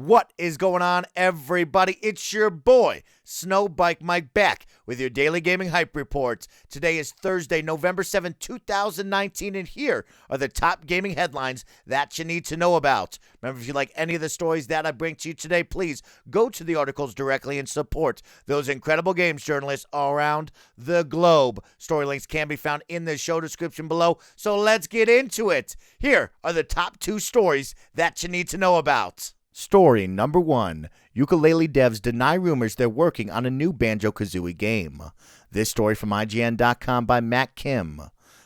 What is going on, everybody? It's your boy, SnowBikeMike, back with your daily gaming hype reports. Today is Thursday, November 7th, 2019, and here are the top gaming headlines that you need to know about. Remember, if you like any of the stories that I bring to you today, please go to the articles directly and support those incredible games journalists around the globe. Story links can be found in the show description below, so let's get into it. Here are the top 2 stories that you need to know about. Story number 1. Yooka-Laylee devs deny rumors they're working on a new Banjo-Kazooie game. This story from IGN.com by Matt Kim.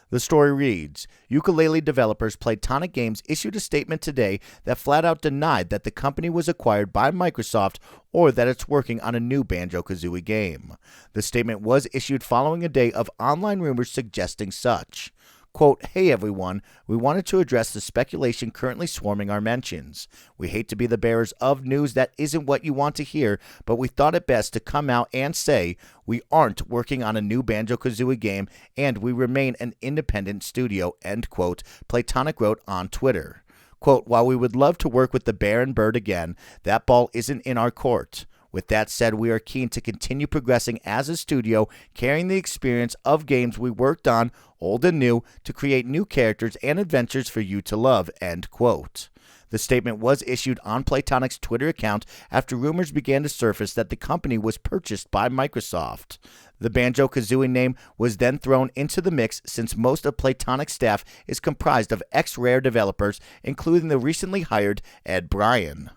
The story reads, Yooka-Laylee developers Playtonic Games issued a statement today that flat out denied that the company was acquired by Microsoft or that it's working on a new Banjo-Kazooie game. The statement was issued following a day of online rumors suggesting such. Quote, hey everyone, we wanted to address the speculation currently swarming our mentions. We hate to be the bearers of news that isn't what you want to hear, but we thought it best to come out and say we aren't working on a new Banjo-Kazooie game and we remain an independent studio, end quote, Playtonic wrote on Twitter. Quote, while we would love to work with the Bear and Bird again, that ball isn't in our court. With that said, we are keen to continue progressing as a studio, carrying the experience of games we worked on, old and new, to create new characters and adventures for you to love, end quote. The statement was issued on Playtonic's Twitter account after rumors began to surface that the company was purchased by Microsoft. The Banjo-Kazooie name was then thrown into the mix since most of Playtonic's staff is comprised of ex-Rare developers, including the recently hired Ed Bryan.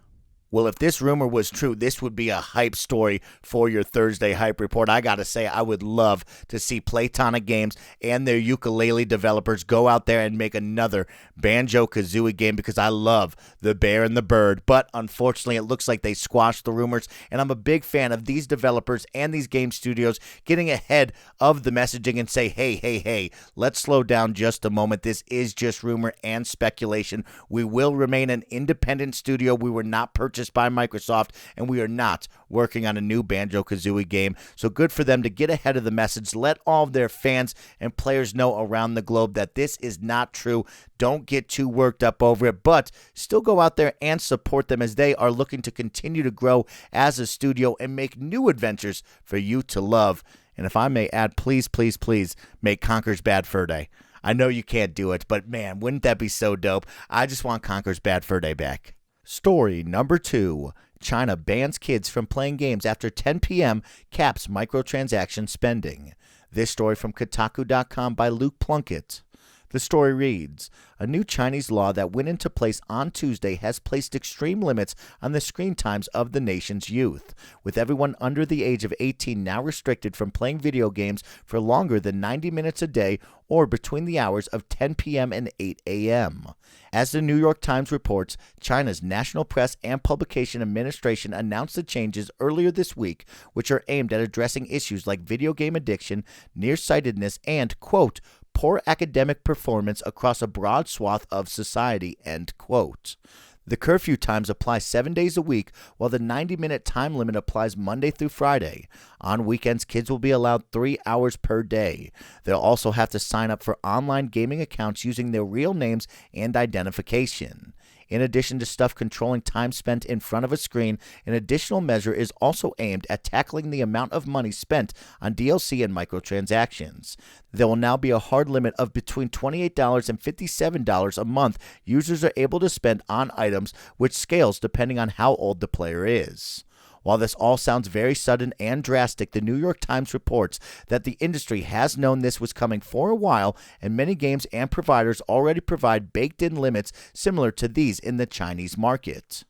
Well, if this rumor was true, this would be a hype story for your Thursday Hype Report. I gotta say, I would love to see Playtonic Games and their Yooka-Laylee developers go out there and make another Banjo-Kazooie game because I love the Bear and the Bird. But unfortunately, it looks like they squashed the rumors, and I'm a big fan of these developers and these game studios getting ahead of the messaging and say, hey, let's slow down just a moment. This is just rumor and speculation. We will remain an independent studio. We were not purchased by Microsoft, and we are not working on a new Banjo-Kazooie game. So good for them to get ahead of the message, let all of their fans and players know around the globe that this is not true. Don't get too worked up over it, but still go out there and support them as they are looking to continue to grow as a studio and make new adventures for you to love. And if I may add, please make Conker's Bad Fur Day. I know you can't do it, but man, wouldn't that be so dope? I just want Conker's Bad Fur Day back. Story number 2. China bans kids from playing games after 10 p.m., caps microtransaction spending. This story from Kotaku.com by Luke Plunkett. The story reads, a new Chinese law that went into place on Tuesday has placed extreme limits on the screen times of the nation's youth, with everyone under the age of 18 now restricted from playing video games for longer than 90 minutes a day or between the hours of 10 p.m. and 8 a.m. As the New York Times reports, China's National Press and Publication Administration announced the changes earlier this week, which are aimed at addressing issues like video game addiction, nearsightedness, and, quote, poor academic performance across a broad swath of society, end quote. The curfew times apply 7 days a week, while the 90-minute time limit applies Monday through Friday. On weekends, kids will be allowed 3 hours per day. They'll also have to sign up for online gaming accounts using their real names and identification. In addition to stuff controlling time spent in front of a screen, an additional measure is also aimed at tackling the amount of money spent on DLC and microtransactions. There will now be a hard limit of between $28 and $57 a month users are able to spend on items, which scales depending on how old the player is. While this all sounds very sudden and drastic, the New York Times reports that the industry has known this was coming for a while, and many games and providers already provide baked-in limits similar to these in the Chinese market.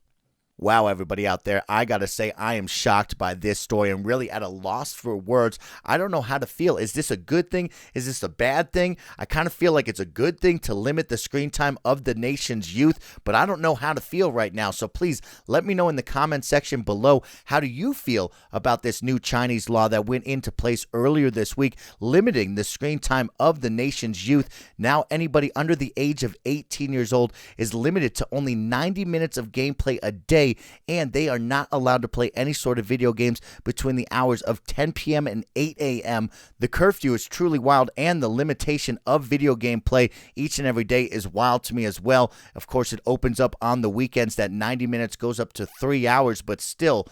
Wow, everybody out there, I gotta say I am shocked by this story and really at a loss for words. I don't know how to feel. Is this a good thing? Is this a bad thing? I kind of feel like it's a good thing to limit the screen time of the nation's youth, but I don't know how to feel right now. So please let me know in the comment section below, how do you feel about this new Chinese law that went into place earlier this week, limiting the screen time of the nation's youth? Now anybody under the age of 18 years old is limited to only 90 minutes of gameplay a day RSVP, and they are not allowed to play any sort of video games between the hours of 10 p.m. and 8 a.m. The curfew is truly wild, and the limitation of video game play each and every day is wild to me as well. Of course, it opens up on the weekends. That 90 minutes goes up to 3 hours, but still,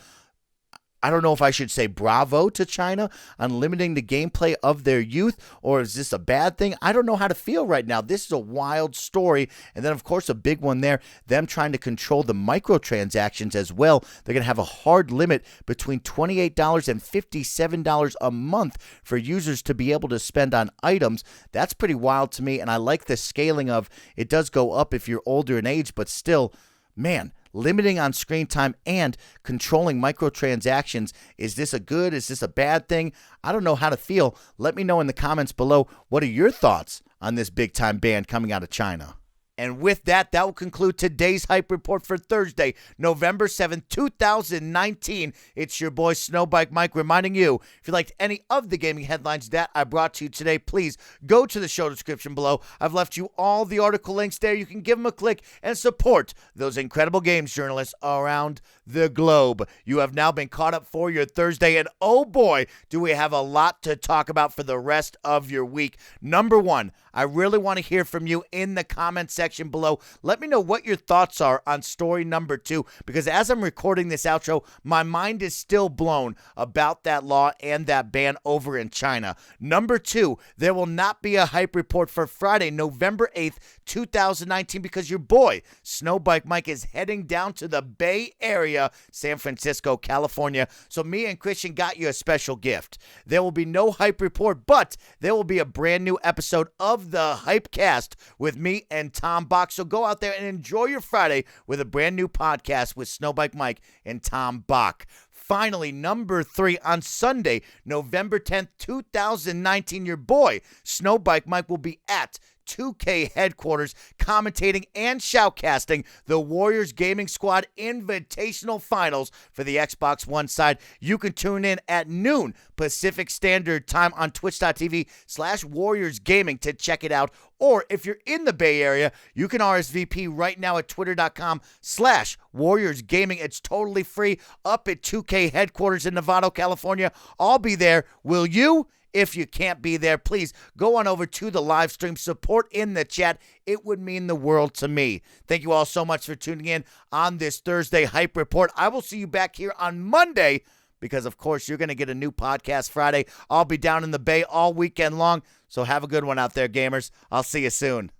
I don't know if I should say bravo to China on limiting the gameplay of their youth, or is this a bad thing? I don't know how to feel right now. This is a wild story. And then, of course, a big one there, them trying to control the microtransactions as well. They're going to have a hard limit between $28 and $57 a month for users to be able to spend on items. That's pretty wild to me, and I like the scaling of it does go up if you're older in age, but still, man, limiting on screen time and controlling microtransactions. Is this a good? Is this a bad thing? I don't know how to feel. Let me know in the comments below. What are your thoughts on this big time ban coming out of China? And with that, that will conclude today's Hype Report for Thursday, November 7th, 2019. It's your boy, SnowBikeMike, reminding you, if you liked any of the gaming headlines that I brought to you today, please go to the show description below. I've left you all the article links there. You can give them a click and support those incredible games journalists around the globe. You have now been caught up for your Thursday, and oh boy, do we have a lot to talk about for the rest of your week. Number one, I really want to hear from you in the comments section below. Let me know what your thoughts are on story number 2, because as I'm recording this outro, my mind is still blown about that law and that ban over in China. Number 2, there will not be a Hype Report for Friday, November 8th, 2019, because your boy, SnowBikeMike, is heading down to the Bay Area, San Francisco, California. So me and Cristian got you a special gift. There will be no Hype Report, but there will be a brand new episode of the Hypecast with me and Tom Bach. So go out there and enjoy your Friday with a brand new podcast with SnowBikeMike and Tom Bach. Finally, number 3, on Sunday, November 10th, 2019, your boy, SnowBikeMike, will be at 2K headquarters commentating and shoutcasting the Warriors Gaming Squad Invitational Finals for the Xbox One side. You can tune in at noon Pacific Standard Time on twitch.tv/Warriors Gaming to check it out. Or if you're in the Bay Area, you can RSVP right now at twitter.com/Warriors Gaming. It's totally free up at 2K headquarters in Novato, California. I'll be there. Will you? If you can't be there, please go on over to the live stream. Support in the chat. It would mean the world to me. Thank you all so much for tuning in on this Thursday Hype Report. I will see you back here on Monday because, of course, you're going to get a new podcast Friday. I'll be down in the Bay all weekend long, so have a good one out there, gamers. I'll see you soon.